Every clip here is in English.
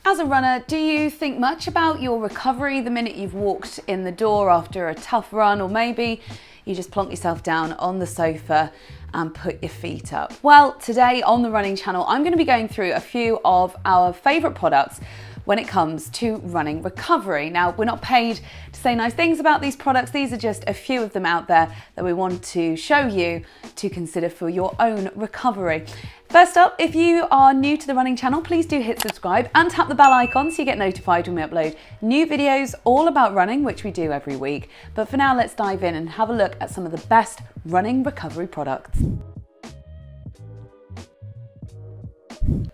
As a runner, do you think much about your recovery the minute you've walked in the door after a tough run, or maybe you just plonk yourself down on the sofa and put your feet up? Well, today on the Running Channel, I'm going to be going through a few of our favourite products when it comes to running recovery. Now, we're not paid to say nice things about these products. These are just a few of them out there that we want to show you to consider for your own recovery. First up, if you are new to the Running Channel, please do hit subscribe and tap the bell icon so you get notified when we upload new videos all about running, which we do every week. But for now, let's dive in and have a look at some of the best running recovery products.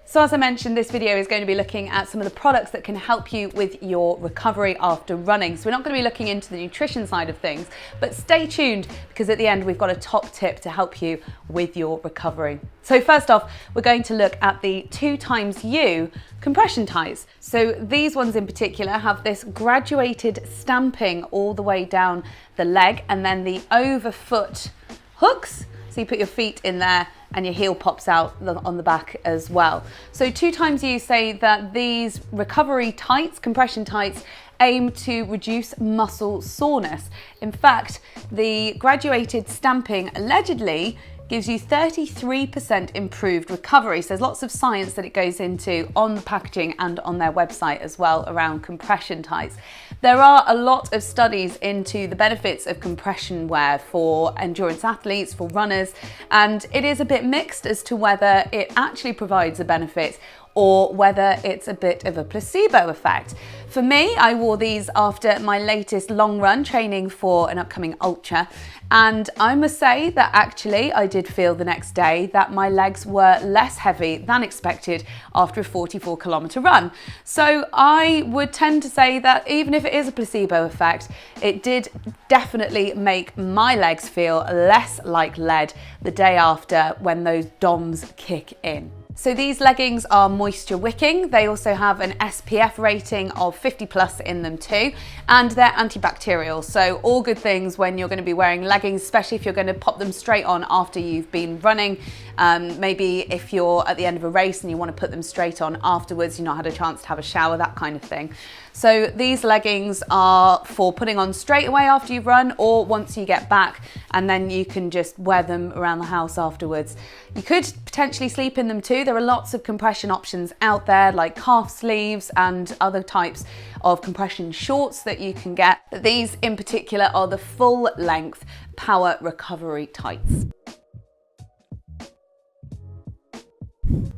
So as I mentioned, this video is going to be looking at some of the products that can help you with your recovery after running. So we're not going to be looking into the nutrition side of things, but stay tuned because at the end we've got a top tip to help you with your recovery. So first off, we're going to look at the 2XU compression ties. So these ones in particular have this graduated stamping all the way down the leg and then the overfoot hooks. So you put your feet in there and your heel pops out on the back as well. So 2XU say that these recovery tights, compression tights, aim to reduce muscle soreness. In fact, the graduated stamping allegedly gives you 33% improved recovery. So there's lots of science that it goes into on the packaging and on their website as well around compression tights. There are a lot of studies into the benefits of compression wear for endurance athletes, for runners, and it is a bit mixed as to whether it actually provides a benefit or whether it's a bit of a placebo effect. For me, I wore these after my latest long run training for an upcoming ultra, and I must say that actually I did feel the next day that my legs were less heavy than expected after a 44-kilometer run. So I would tend to say that even if it is a placebo effect, it did definitely make my legs feel less like lead the day after when those DOMs kick in. So these leggings are moisture wicking. They also have an SPF rating of 50 plus in them too, and they're antibacterial. So all good things when you're going to be wearing leggings, especially if you're going to pop them straight on after you've been running. Maybe if you're at the end of a race and you want to put them straight on afterwards, you've not had a chance to have a shower, that kind of thing. So these leggings are for putting on straight away after you've run or once you get back, and then you can just wear them around the house afterwards. You could potentially sleep in them too. There are lots of compression options out there like calf sleeves and other types of compression shorts that you can get. But these in particular are the full length power recovery tights.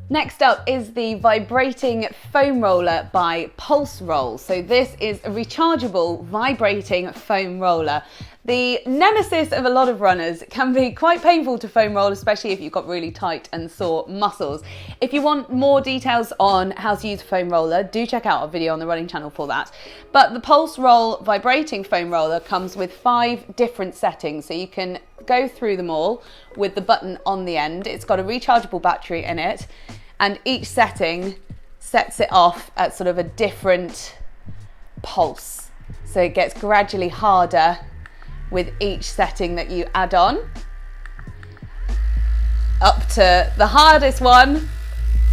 Next up is the vibrating foam roller by Pulsroll. So this is a rechargeable vibrating foam roller. The nemesis of a lot of runners. It can be quite painful to foam roll, especially if you've got really tight and sore muscles. If you want more details on how to use a foam roller, do check out our video on the Running Channel for that. But the Pulsroll vibrating foam roller comes with 5 different settings, so you can go through them all with the button on the end. It's got a rechargeable battery in it, and each setting sets it off at sort of a different pulse. So it gets gradually harder with each setting that you add on, up to the hardest one,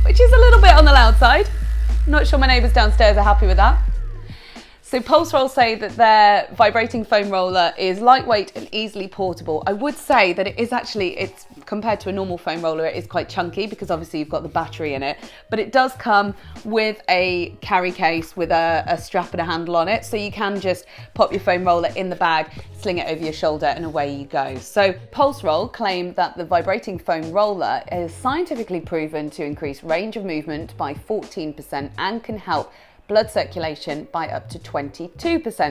which is a little bit on the loud side. I'm not sure my neighbours downstairs are happy with that. So Pulsroll say that their vibrating foam roller is lightweight and easily portable. I would say that it is actually, it's compared to a normal foam roller, it is quite chunky because obviously you've got the battery in it, but it does come with a carry case with a strap and a handle on it. So you can just pop your foam roller in the bag, sling it over your shoulder and away you go. So Pulsroll claim that the vibrating foam roller is scientifically proven to increase range of movement by 14% and can help blood circulation by up to 22%.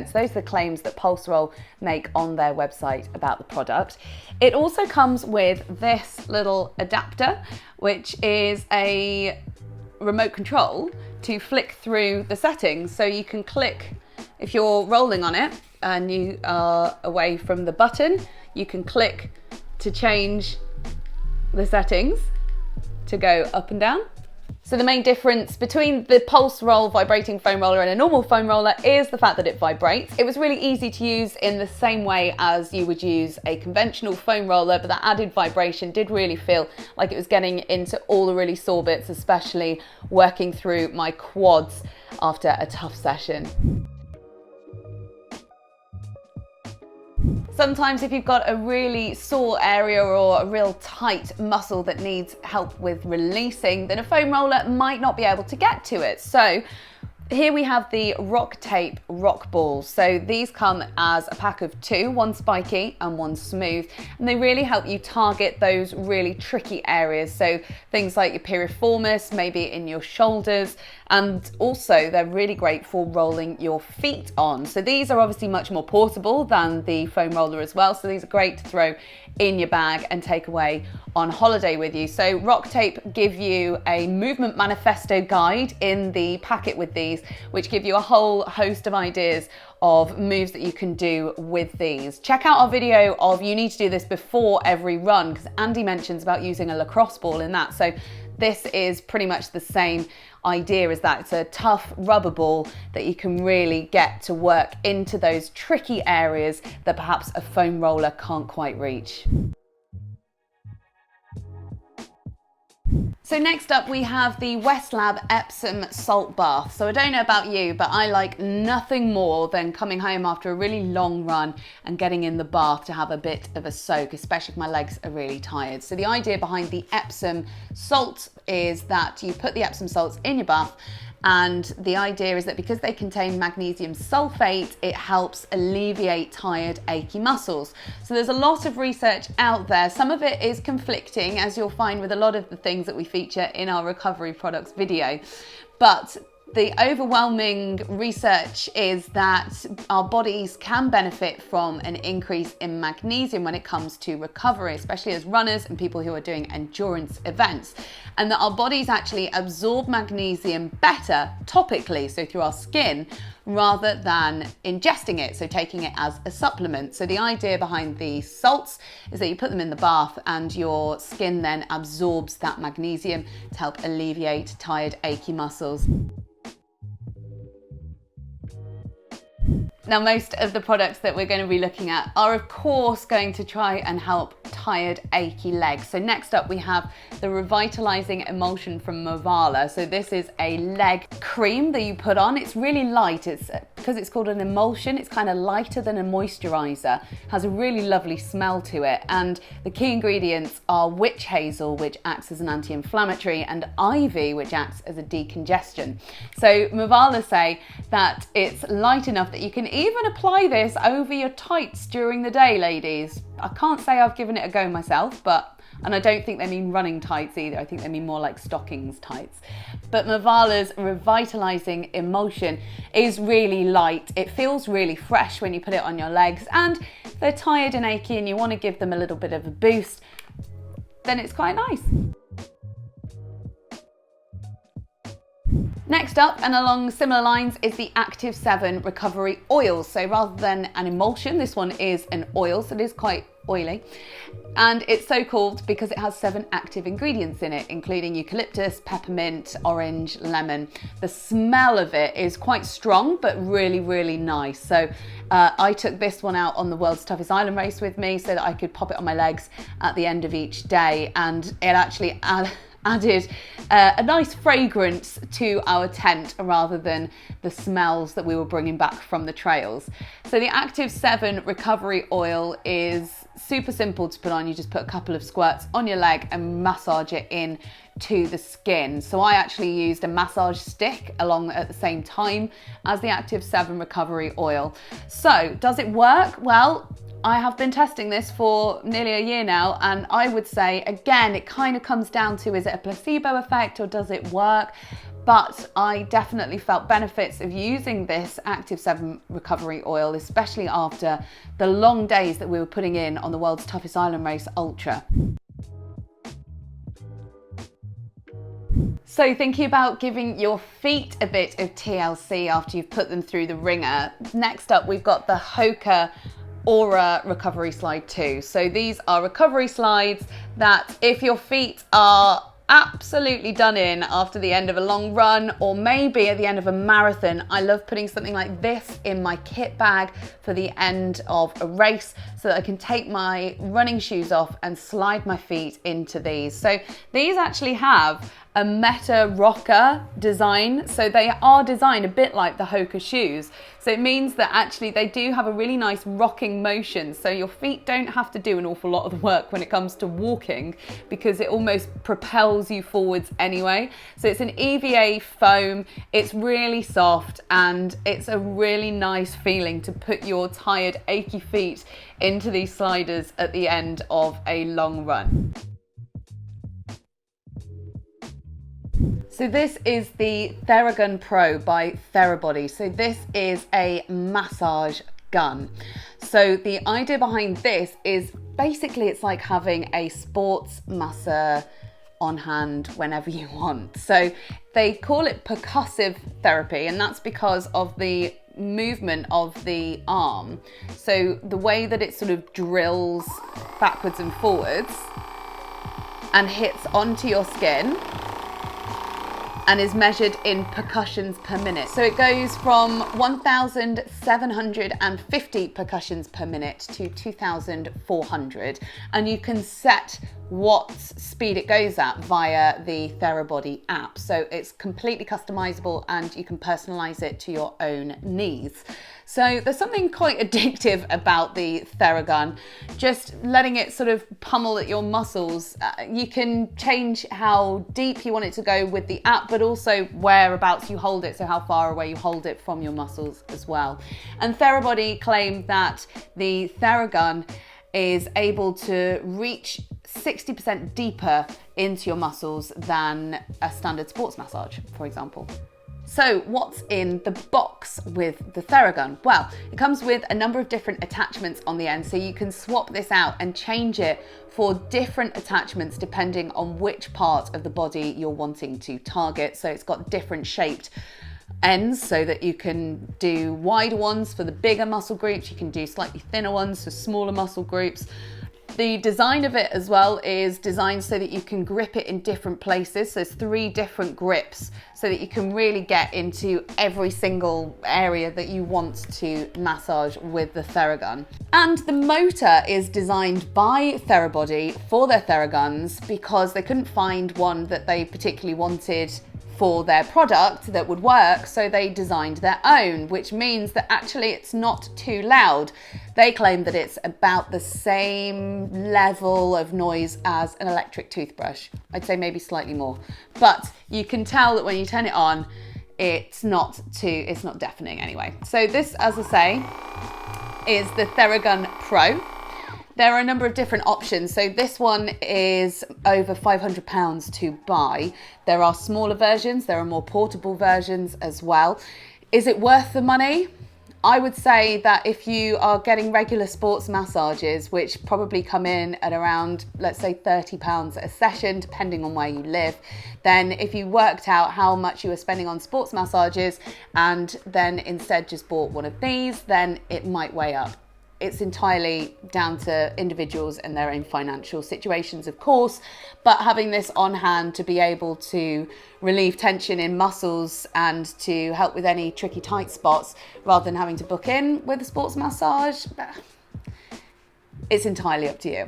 So those are the claims that Pulsroll make on their website about the product. It also comes with this little adapter, which is a remote control to flick through the settings. So you can click, if you're rolling on it and you are away from the button, you can click to change the settings to go up and down. So the main difference between the Pulse Roll vibrating foam roller and a normal foam roller is the fact that it vibrates. It was really easy to use in the same way as you would use a conventional foam roller, but that added vibration did really feel like it was getting into all the really sore bits, especially working through my quads after a tough session. Sometimes if you've got a really sore area or a real tight muscle that needs help with releasing, then a foam roller might not be able to get to it. So here we have the Rocktape rock balls. So these come as a pack of two, one spiky and one smooth, and they really help you target those really tricky areas. So things like your piriformis, maybe in your shoulders, and also they're really great for rolling your feet on. So these are obviously much more portable than the foam roller as well. So these are great to throw in your bag and take away on holiday with you. So Rocktape give you a movement manifesto guide in the packet with these, which give you a whole host of ideas of moves that you can do with these. Check out our video of you need to do this before every run, because Andy mentions about using a lacrosse ball in that. So this is pretty much the same idea as that. It's a tough rubber ball that you can really get to work into those tricky areas that perhaps a foam roller can't quite reach. So next up we have the Westlab Epsom salt bath. So I don't know about you, but I like nothing more than coming home after a really long run and getting in the bath to have a bit of a soak, especially if my legs are really tired. So the idea behind the Epsom salt is that you put the Epsom salts in your bath, and the idea is that because they contain magnesium sulfate, it helps alleviate tired, achy muscles. So there's a lot of research out there. Some of it is conflicting, as you'll find with a lot of the things that we feature in our recovery products video. But the overwhelming research is that our bodies can benefit from an increase in magnesium when it comes to recovery, especially as runners and people who are doing endurance events, and that our bodies actually absorb magnesium better topically, so through our skin, rather than ingesting it, so taking it as a supplement. So the idea behind the salts is that you put them in the bath and your skin then absorbs that magnesium to help alleviate tired, achy muscles. Now, most of the products that we're going to be looking at are of course going to try and help tired, achy legs. So next up we have the Revitalizing Emulsion from Movala. So this is a leg cream that you put on. It's really light. It's because it's called an emulsion, it's kind of lighter than a moisturizer, has a really lovely smell to it, and the key ingredients are witch hazel, which acts as an anti-inflammatory, and ivy, which acts as a decongestion. So Movala say that it's light enough that you can even apply this over your tights during the day, ladies. I can't say I've given it a go myself, and I don't think they mean running tights either. I think they mean more like stockings tights. But Movala's Revitalizing Emulsion is really light. It feels really fresh when you put it on your legs, and if they're tired and achy and you want to give them a little bit of a boost, then it's quite nice. Next up, and along similar lines, is the Active 7 Recovery Oil. So rather than an emulsion, this one is an oil, so it is quite oily. And it's so called because it has 7 active ingredients in it, including eucalyptus, peppermint, orange, lemon. The smell of it is quite strong, but really, really nice. So I took this one out on the World's Toughest Island race with me so that I could pop it on my legs at the end of each day, and it actually added a nice fragrance to our tent rather than the smells that we were bringing back from the trails. So the Active 7 Recovery Oil is super simple to put on. You just put a couple of squirts on your leg and massage it in to the skin. So I actually used a massage stick along at the same time as the Active 7 Recovery Oil. So does it work? Well, I have been testing this for nearly a year now, and I would say, again, it kind of comes down to, is it a placebo effect or does it work? But I definitely felt benefits of using this Active 7 Recovery Oil, especially after the long days that we were putting in on the World's Toughest Island Race Ultra. So thinking about giving your feet a bit of TLC after you've put them through the ringer, next up we've got the Hoka Aura Recovery Slide 2. So these are recovery slides that if your feet are absolutely done in after the end of a long run, or maybe at the end of a marathon, I love putting something like this in my kit bag for the end of a race so that I can take my running shoes off and slide my feet into these. So these actually have a Meta rocker design, so they are designed a bit like the Hoka shoes. So it means that actually they do have a really nice rocking motion, so your feet don't have to do an awful lot of the work when it comes to walking, because it almost propels you forwards anyway. So it's an EVA foam, it's really soft, and it's a really nice feeling to put your tired, achy feet into these sliders at the end of a long run. So this is the Theragun Pro by Therabody. So this is a massage gun. So the idea behind this is basically it's like having a sports masser on hand whenever you want. So they call it percussive therapy, and that's because of the movement of the arm. So the way that it sort of drills backwards and forwards and hits onto your skin and is measured in percussions per minute. So it goes from 1,750 percussions per minute to 2,400, and you can set what speed it goes at via the Therabody app. So it's completely customizable and you can personalize it to your own needs. So there's something quite addictive about the Theragun, just letting it sort of pummel at your muscles. You can change how deep you want it to go with the app, but also whereabouts you hold it, so how far away you hold it from your muscles as well. And Therabody claimed that the Theragun is able to reach 60% deeper into your muscles than a standard sports massage, for example. So what's in the box with the Theragun? Well, it comes with a number of different attachments on the end, so you can swap this out and change it for different attachments depending on which part of the body you're wanting to target. So it's got different shaped ends so that you can do wider ones for the bigger muscle groups, you can do slightly thinner ones for smaller muscle groups. The design of it as well is designed so that you can grip it in different places. So there's 3 different grips so that you can really get into every single area that you want to massage with the Theragun. And the motor is designed by Therabody for their Theraguns because they couldn't find one that they particularly wanted for their product that would work, so they designed their own, which means that actually it's not too loud. They claim that it's about the same level of noise as an electric toothbrush. I'd say maybe slightly more, but you can tell that when you turn it on, it's not deafening anyway. So this, as I say, is the Theragun Pro. There are a number of different options. So this one is over £500 to buy. There are smaller versions, there are more portable versions as well. Is it worth the money? I would say that if you are getting regular sports massages, which probably come in at around, let's say £30 a session, depending on where you live, then if you worked out how much you were spending on sports massages and then instead just bought one of these, then it might weigh up. It's entirely down to individuals and their own financial situations, of course, but having this on hand to be able to relieve tension in muscles and to help with any tricky tight spots rather than having to book in with a sports massage, it's entirely up to you.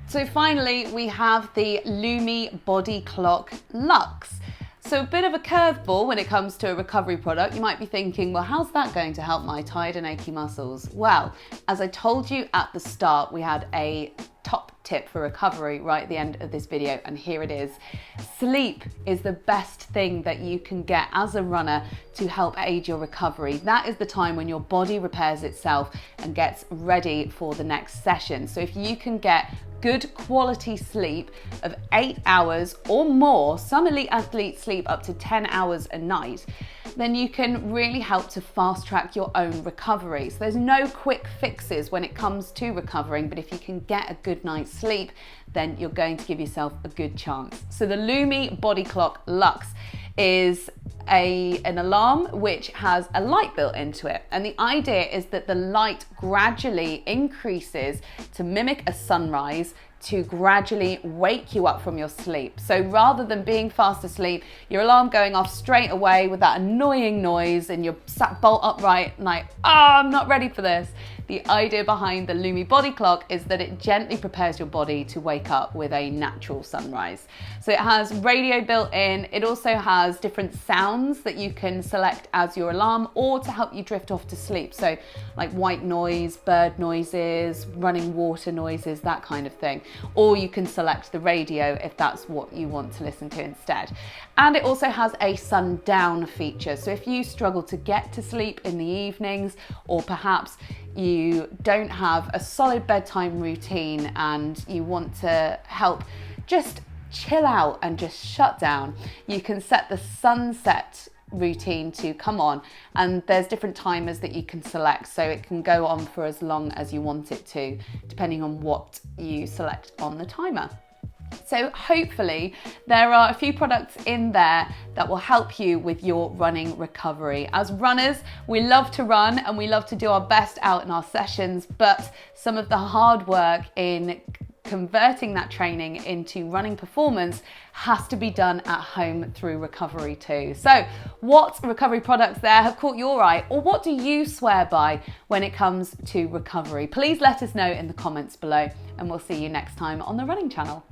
So finally, we have the Lumi Body Clock Luxe. So a bit of a curveball when it comes to a recovery product. You might be thinking, well, how's that going to help my tired and achy muscles? Well, as I told you at the start, we had a top tip for recovery right at the end of this video, and here it is. Sleep is the best thing that you can get as a runner to help aid your recovery. That is the time when your body repairs itself and gets ready for the next session. So if you can get good quality sleep of 8 hours or more, some elite athletes sleep up to 10 hours a night, then you can really help to fast track your own recovery. So there's no quick fixes when it comes to recovering, but if you can get a good night's sleep, then you're going to give yourself a good chance. So the Lumi Body Clock Luxe is an alarm which has a light built into it, and the idea is that the light gradually increases to mimic a sunrise, to gradually wake you up from your sleep. So rather than being fast asleep, your alarm going off straight away with that annoying noise and you're sat bolt upright and like, I'm not ready for this. The idea behind the Lumi body clock is that it gently prepares your body to wake up with a natural sunrise. So it has radio built in. It also has different sounds that you can select as your alarm or to help you drift off to sleep. So like white noise, bird noises, running water noises, that kind of thing. Or you can select the radio if that's what you want to listen to instead. And it also has a sundown feature. So if you struggle to get to sleep in the evenings, or perhaps you don't have a solid bedtime routine and you want to help just chill out and just shut down, you can set the sunset routine to come on, and there's different timers that you can select, so it can go on for as long as you want it to, depending on what you select on the timer. So hopefully there are a few products in there that will help you with your running recovery. As runners, we love to run and we love to do our best out in our sessions, but some of the hard work in converting that training into running performance has to be done at home through recovery too. So what recovery products there have caught your eye, or what do you swear by when it comes to recovery? Please let us know in the comments below, and we'll see you next time on the Running Channel.